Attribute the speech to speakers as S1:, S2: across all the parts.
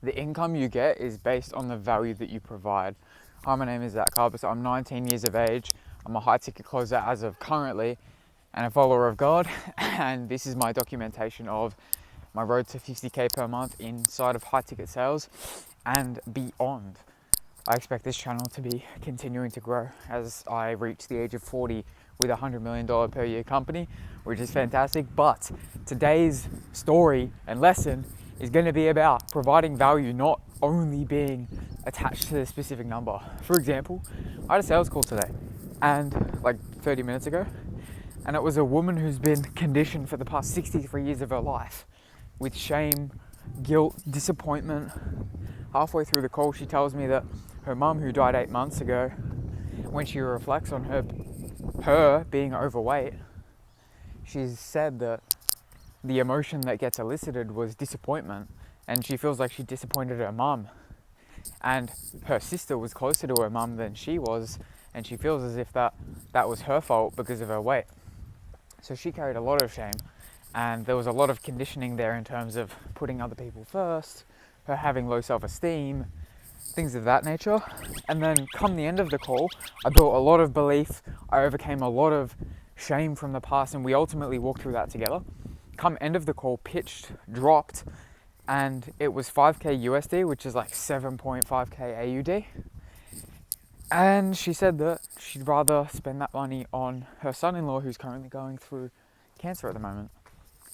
S1: the income you get is based on the value that you provide. Hi, my name is Zach Carbus. I'm 19 years of age. I'm a high ticket closer as of currently and a follower of God. And this is my documentation of my road to 50K per month inside of high ticket sales and beyond. I expect this channel to be continuing to grow as I reach the age of 40 with a $100 million per year company, which is fantastic. But today's story and lesson is going to be about providing value, not only being attached to a specific number. For example, I had a sales call today and like 30 minutes ago, and it was a woman who's been conditioned for the past 63 years of her life with shame, guilt, disappointment. Halfway through the call, she tells me that her mum, who died 8 months ago, when she reflects on her being overweight, she's said that the emotion that gets elicited was disappointment, and she feels like she disappointed her mum. And her sister was closer to her mum than she was, and she feels as if that was her fault because of her weight. So she carried a lot of shame, and there was a lot of conditioning there in terms of putting other people first, her having low self-esteem, things of that nature. And then come the end of the call, I built a lot of belief, I overcame a lot of shame from the past, and we ultimately walked through that together. Come end of the call, pitched, dropped, and it was 5K USD, which is like 7.5K AUD. And she said that she'd rather spend that money on her son-in-law, who's currently going through cancer at the moment.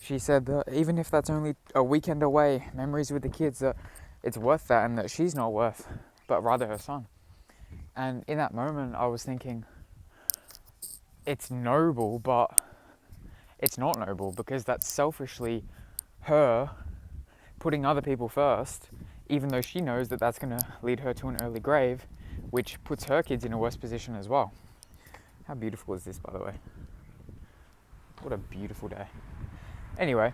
S1: She said that even if that's only a weekend away, memories with the kids, that it's worth that, and that she's not worth, but rather her son. And in that moment, I was thinking, it's noble, but it's not noble, because that's selfishly her putting other people first, even though she knows that that's going to lead her to an early grave, which puts her kids in a worse position as well. How beautiful is this, by the way? What a beautiful day. Anyway,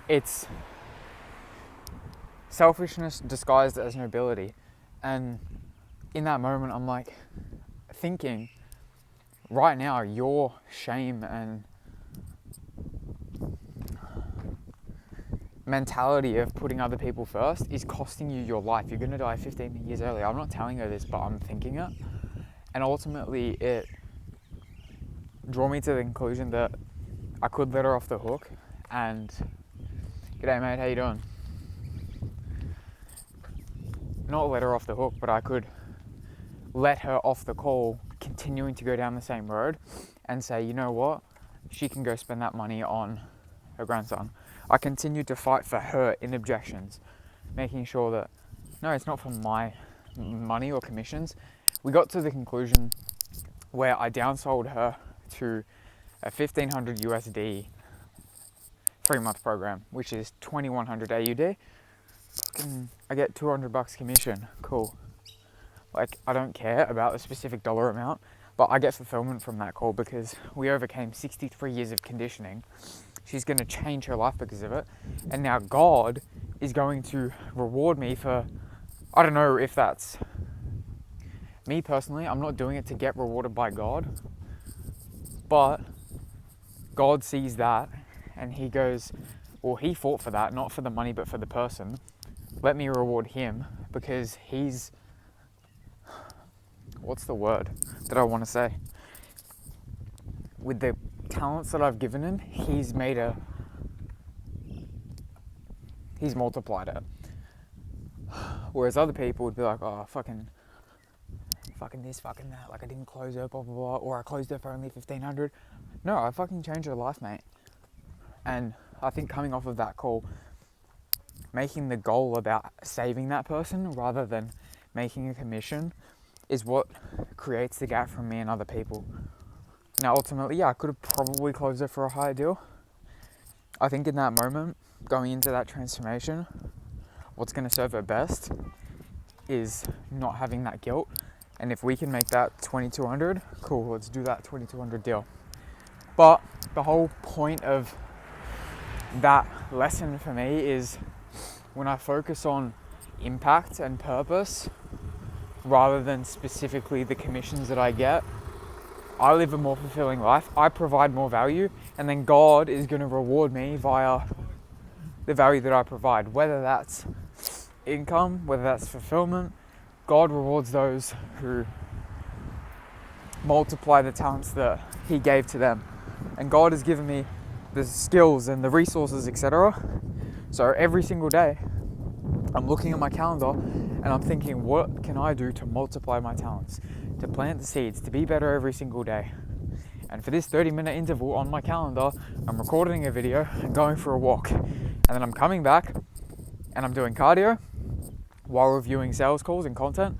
S1: it's selfishness disguised as nobility. And in that moment, I'm like thinking, right now, your shame and mentality of putting other people first is costing you your life. You're going to die 15 years early. I'm not telling her this, but I'm thinking it. And ultimately, it drew me to the conclusion that I could let her off the hook and, g'day mate, how you doing? Not let her off the hook, but I could let her off the call, continuing to go down the same road, and say, you know what, she can go spend that money on her grandson. I continued to fight for her in objections, making sure that, no, it's not for my money or commissions. We got to the conclusion where I downsold her to a 1,500 USD 3-month program, which is 2,100 AUD. I get $200 commission, cool. Like, I don't care about the specific dollar amount, but I get fulfillment from that call because we overcame 63 years of conditioning. She's going to change her life because of it. And now God is going to reward me for, I don't know if that's me personally. I'm not doing it to get rewarded by God. But God sees that and he goes, well, he fought for that, not for the money, but for the person. Let me reward him because he's, what's the word that I want to say? With the talents that I've given him, he's multiplied it. Whereas other people would be like, oh, fucking this, fucking that, like I didn't close her, blah, blah, blah, or I closed her for only 1,500. No, I fucking changed her life, mate. And I think coming off of that call, making the goal about saving that person rather than making a commission is what creates the gap from me and other people. Now, ultimately, yeah, I could have probably closed it for a higher deal. I think in that moment, going into that transformation, what's going to serve her best is not having that guilt. And if we can make that 2,200, cool, let's do that 2,200 deal. But the whole point of that lesson for me is when I focus on impact and purpose, rather than specifically the commissions that I get, I live a more fulfilling life, I provide more value, and then God is going to reward me via the value that I provide, whether that's income, whether that's fulfillment, God rewards those who multiply the talents that He gave to them. And God has given me the skills and the resources, etc. So every single day, I'm looking at my calendar and I'm thinking, what can I do to multiply my talents, to plant the seeds, to be better every single day? And for this 30-minute interval on my calendar, I'm recording a video and going for a walk. And then I'm coming back and I'm doing cardio while reviewing sales calls and content.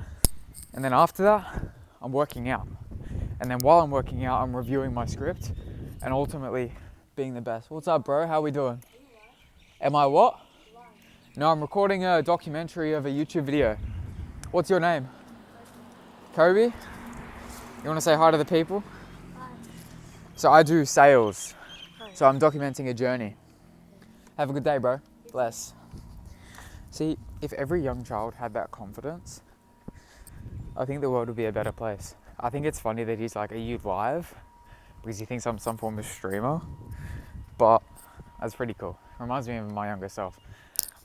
S1: And then after that, I'm working out. And then while I'm working out, I'm reviewing my script and ultimately being the best. What's up, bro? How we doing? Am I what? No, I'm recording a documentary of a YouTube video. What's your name? Kobe? You want to say hi to the people? Hi. So I do sales. Hi. So I'm documenting a journey. Have a good day, bro. Bless. See, if every young child had that confidence, I think the world would be a better place. I think it's funny that he's like, are you live? Because he thinks I'm some form of streamer. But that's pretty cool. Reminds me of my younger self.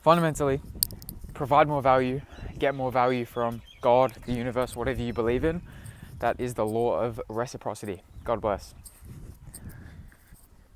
S1: Fundamentally, provide more value, get more value from God, the universe, whatever you believe in. That is the law of reciprocity. God bless.